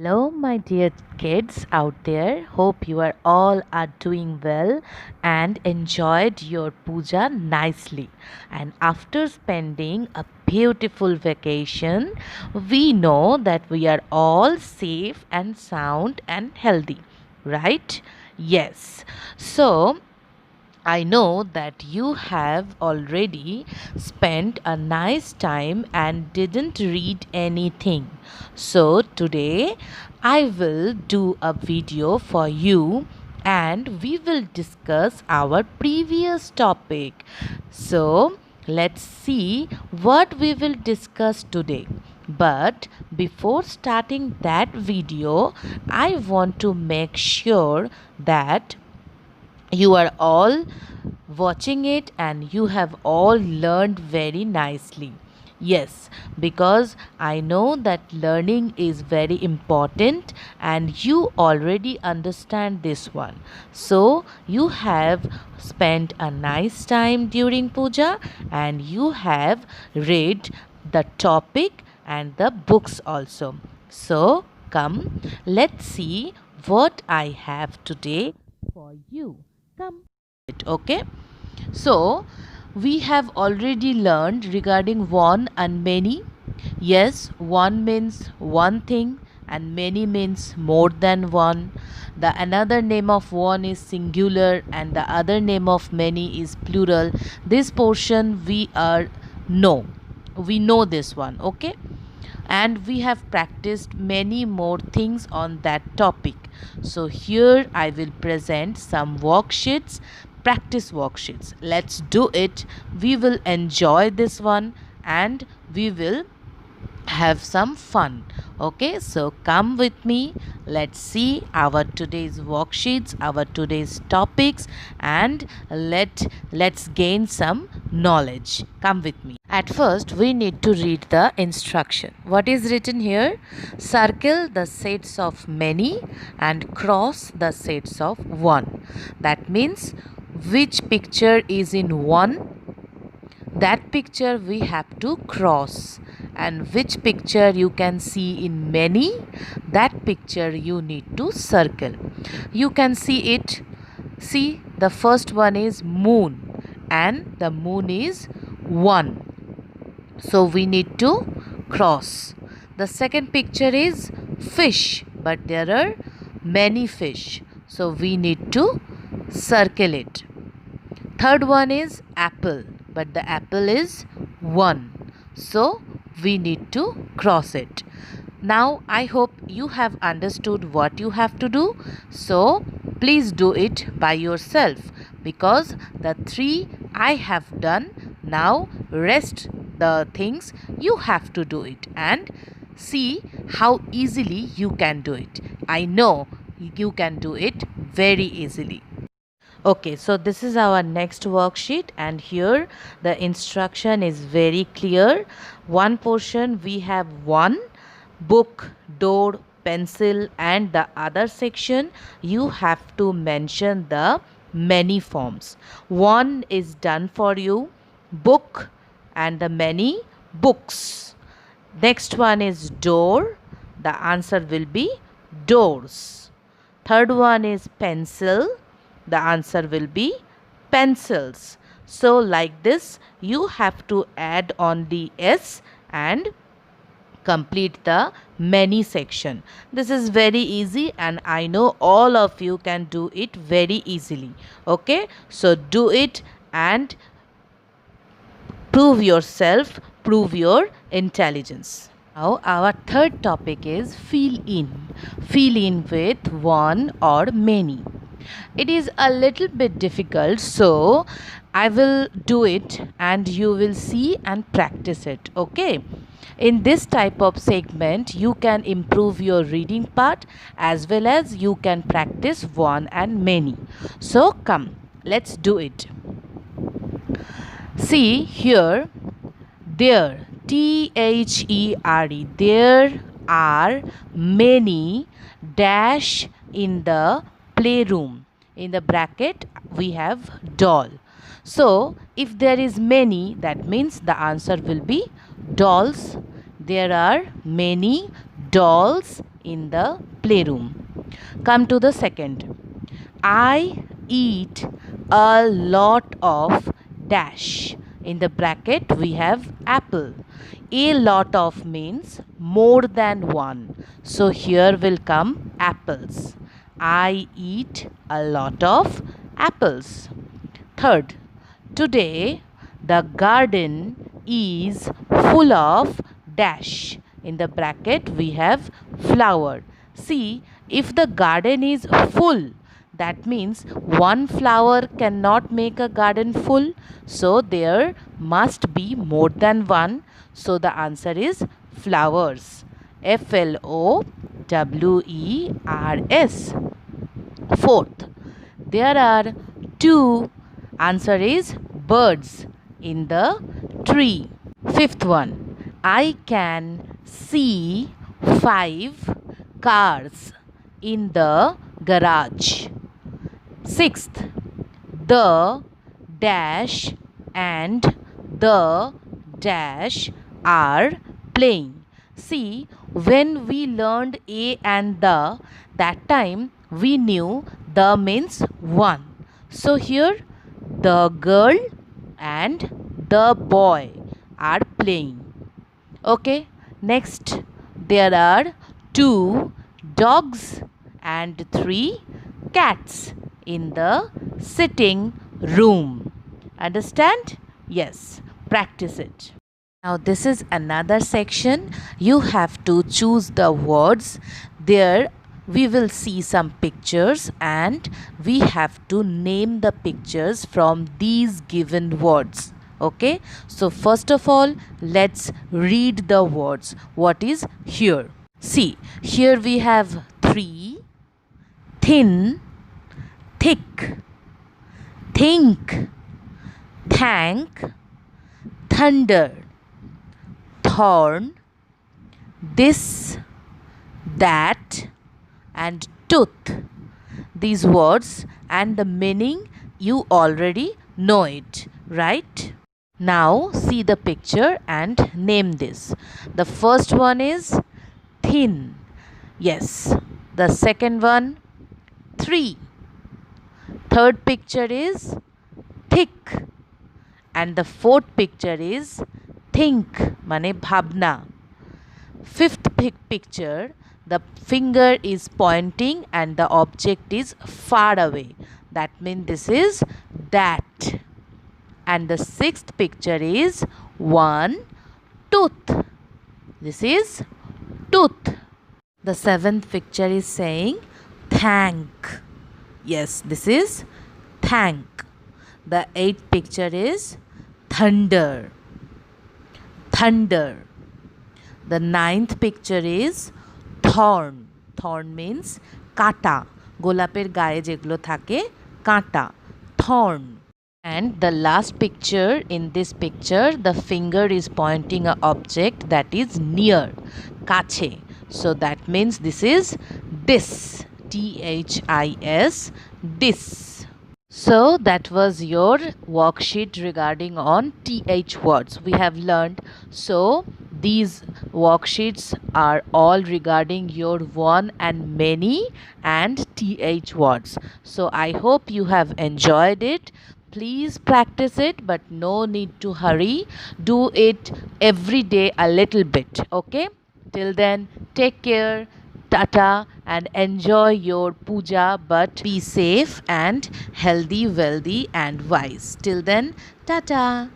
Hello, my dear kids out there. Hope you are all are doing well and enjoyed your puja nicely. And after spending a beautiful vacation, we know that we are all safe and sound and healthy, right? Yes. So, I know that you have already spent a nice time and didn't read anything. So today I will do a video for you and we will discuss our previous topic. So let's see what we will discuss today. But before starting that video, I want to make sure that you are all watching it and you have all learned very nicely. Yes, because I know that learning is very important and you already understand this one. So, you have spent a nice time during puja and you have read the topic and the books also. So, come, let's see what I have today for you. Come. Okay. So, we have already learned regarding one and many. Yes, one means one thing and many means more than one. The another name of one is singular and the other name of many is plural. This portion we are know. We know this one, okay? And we have practiced many more things on that topic. So here I will present some worksheets, practice worksheets. Let's do it. We will enjoy this one and we will have some fun. Okay, so come with me. Let's see our today's worksheets, our today's topics, and let's gain some knowledge. Come with me. At first, we need to read the instruction. What is written here? Circle the sets of many and cross the sets of one. That means which picture is in one, that picture we have to cross, and which picture you can see in many, that picture you need to circle. You can see it. See, the first one is moon and the moon is one, so we need to cross. The second picture is fish, but there are many fish, so we need to circle it. Third one is apple, but the apple is one, so we need to cross it. Now I hope you have understood what you have to do, so please do it by yourself, because the three I have done. Now rest the things you have to do it and see how easily you can do it. I know you can do it very easily. Okay, so this is our next worksheet and here the instruction is very clear. One portion we have one, book, door, pencil, and the other section you have to mention the many forms. One is done for you, book, and the many books. Next one is door. The answer will be doors. Third one is pencil. The answer will be pencils. So like this you have to add on the S and complete the many section. This is very easy and I know all of you can do it very easily. Okay, so do it and prove yourself, prove your intelligence. Now our third topic is fill in. Fill in with one or many. It is a little bit difficult, so I will do it and you will see and practice it. Okay, in this type of segment you can improve your reading part as well as you can practice one and many. So come, let's do it. See here, there, THERE, there are many dash in the playroom. In the bracket we have doll. So if there is many, that means the answer will be dolls. There are many dolls in the playroom. Come to the second. I eat a lot of dash. In the bracket we have apple. A lot of means more than one. So here will come apples. I eat a lot of apples. Third, today the garden is full of dash. In the bracket we have flower. See, if the garden is full, that means one flower cannot make a garden full. So there must be more than one. So the answer is flowers. Flowers. Fourth, there are two. Answer is birds in the tree. Fifth one, I can see 5 cars in the garage. Sixth, the dash and the dash are playing. See, when we learned a and the, that time we knew the means one. So here the girl and the boy are playing. Okay, next there are 2 dogs and 3 cats in the sitting room. Understand? Yes, practice it. Now this is another section. You have to choose the words. There we will see some pictures and we have to name the pictures from these given words. Okay, so first of all, let's read the words. What is here? See, here we have 3, thin, thick, think, thank, thunder, thorn, this, that, and tooth. These words and the meaning you already know it, right? Now see the picture and name this. The first one is thin. Yes. The second one, 3. Third picture is thick. And the fourth picture is think, mane bhabna. Fifth picture, the finger is pointing and the object is far away. That means this is that. And the sixth picture is 1 tooth. This is tooth. The seventh picture is saying thank. Yes, this is thank. The eighth picture is thunder. Thunder. The ninth picture is thorn. Thorn means kata. Golaper gaye jeglo thake kata. Thorn. And the last picture, in this picture, the finger is pointing a object that is near, kache. So that means this is this, THIS, this. So that was your worksheet regarding on TH words we have learned. So these worksheets are all regarding your one and many and TH words. So I hope you have enjoyed it. Please practice it, but no need to hurry. Do it every day a little bit. Okay? Till then, take care. Tata, and enjoy your puja, but be safe and healthy, wealthy and wise. Till then, tata.